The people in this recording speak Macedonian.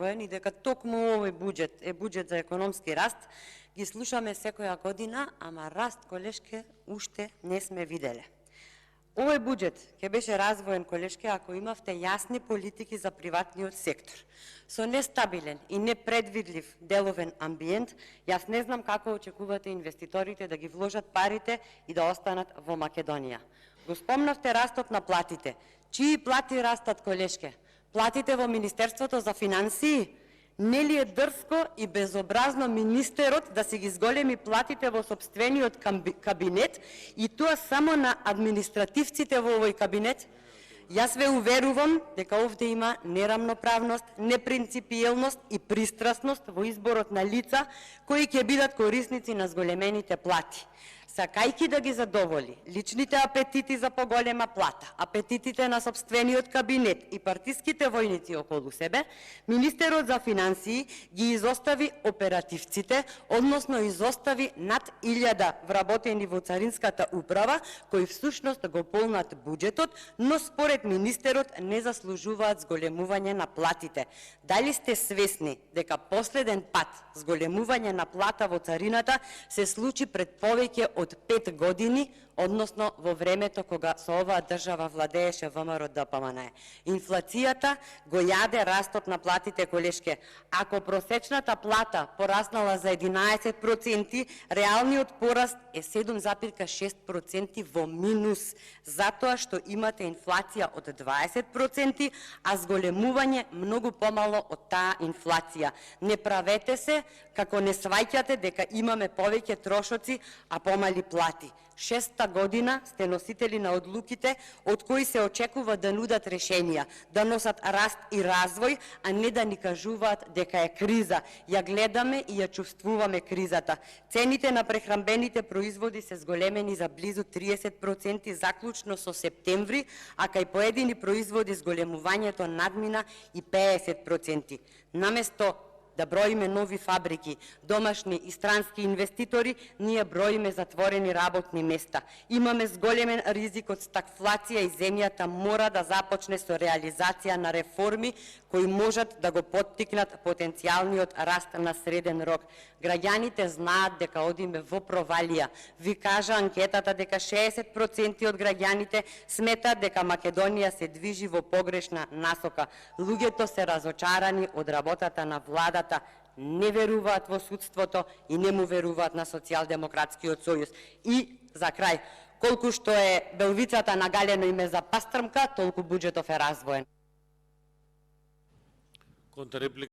и дека токму овој буџет е буџет за економски раст, ги слушаме секоја година, ама раст, колешке, уште не сме виделе. Овој буџет ќе беше развоен, колешке, ако имавте јасни политики за приватниот сектор. Со нестабилен и непредвидлив деловен амбиент, јас не знам како очекувате инвеститорите да ги вложат парите и да останат во Македонија. Го спомнавте растот на платите. Чии плати растат, колешке? Платите во Министерството за финансии? Нели е дрско и безобразно министерот да си ги зголеми платите во сопствениот кабинет и тоа само на административците во овој кабинет? Јас ве уверувам дека овде има нерамноправност, непринципиелност и пристрасност во изборот на лица кои ќе бидат корисници на зголемените плати. Сакајки да ги задоволи личните апетити за поголема плата, апетитите на сопствениот кабинет и партиските војници околу себе, министерот за финансии ги изостави оперативците, односно изостави над 1000 вработени во Царинската управа, кои всушност го полнат буџетот, но според министерот не заслужуваат зголемување на платите. Дали сте свесни дека последен пат зголемување на плата во царината се случи пред повеќе од 5 години, односно во времето кога со оваа држава владееше ВМРО ДПМНЕ. Инфлацијата го јаде растот на платите, колешке. Ако просечната плата пораснала за 11%, реалниот пораст е 7,6% во минус, затоа што имате инфлација од 20%, а зголемување многу помало од таа инфлација. Не правете се како не сваќате дека имаме повеќе трошоци, а помали плати. 6-та година сте носители на одлуките од кои се очекува да нудат решенија, да носат раст и развој, а не да ни кажуваат дека е криза. Ја гледаме и ја чувствуваме кризата. Цените на прехранбените производи се зголемени за близу 30% заклучно со септември, а кај поедини производи зголемувањето надмина и 50%. Наместо да броиме нови фабрики, домашни и странски инвеститори, ние броиме затворени работни места. Имаме зголемен ризик од стагфлација и земјата мора да започне со реализација на реформи кои можат да го поттикнат потенцијалниот раст на среден рок. Граѓаните знаат дека одиме во провалија. Ви кажа анкетата дека 60% од граѓаните сметаат дека Македонија се движи во погрешна насока. Луѓето се разочарани од работата на владата, не веруваат во судството и не му веруваат на Социјалдемократскиот сојуз. И за крај, колку што е белвицата на галено име за пастрмка, толку буџетов е развоен.